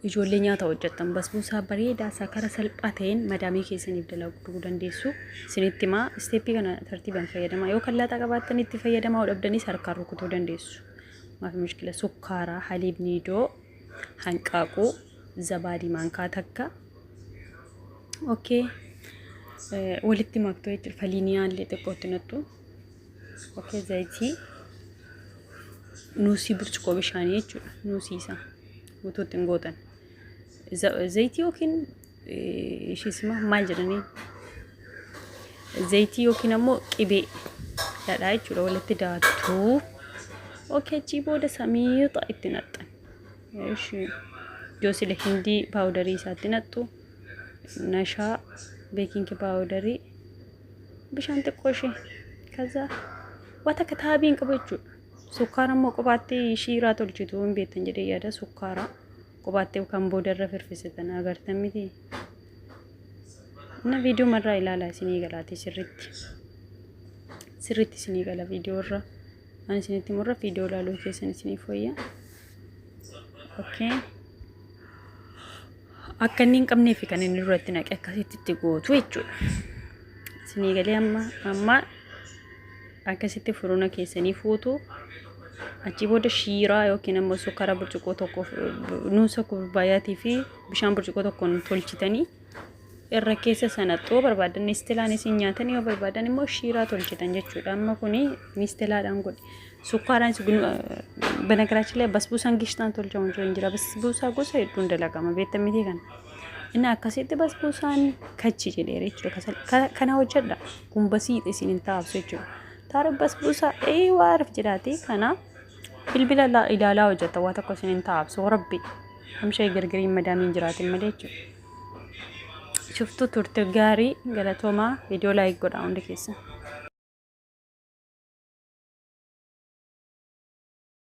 ijoollee nyaata hojjettan basbuusaa bareedaa sakara salphateen madaamii keessaniif dalaguu dandeessu isinitti himaa isteeppii kana tartiibaan fayyadamaa yoo kallaataa qabaattan itti fayyadamaa hodhabdanii harkaan rukutuu dandeessu maafi mushkila sukkaaraa haliib niidoo hanqaaquu zabaadii maankaa takka okay walitti maktoo jechuudha faliiniyaan illee xiqqootti nattu okay zayitii nuusii burcuqoo bishaanii jechuudha nuusii isaa guutuutti hin gootan zayitii yookiin ishiisima maal jedhanii zayitii yookiin ammoo qibee dhadhaa jechuudha walitti daattuu okay achii booda samiixa itti naxxan ishi joosile hindii paawudarii isaatti naxxu nashaa beekingi paawudarii bishaan xiqqoo ishee kaza wata kataabiin qabu jechuudha sukkaara ammoo qobaatti shiiraa tolchitu hin beektan jedhee yaada sukkaara qobaatti kan boodarra firfisitan agartan miti na viidiyoo marraa ilaalaa isinii galaati sirriitti isinii gala viidiyoo irra ani isinitti murra viidiyoo ilaaluu keessan isinii fooyya okay akka inni hin qabneef kan inni duratti naqe akkasitti gootu jechuudha isinii galee amma akkasitti furuna keessanii fuutu achi booda shiiraa yookiin ammoo sukkaara burcuqoo tokko nuusa kubbaayatii fi bishaan burcuqoo tokkoon tolchitanii irra keessa sanaxoo barbaadan istilaan isin nyaatan yoo barbaadan immoo shiiraa tolchitan jechuudha amma kuni mistilaadhaan godhe sukkaaraan በነገራችን ላይ basbuusaan gishtaan tolchamu jira basbuusaa gosa hedduun dalagama beektan miti kana inni akkasitti basbuusaan kachi jedhee jechuudha kana hojjedha gumbasii isin hin taabsu jechuudha taara basbuusaa waarif jedhaati kana bilbila ilaalaa hojjeta waa tokko isin hin taabsu rabbi hamshee gargariin madaamiin jiraatin malee jechuudha shuftu turte gaarii galatoomaa viidiyoo laayik godhaa hundi keessa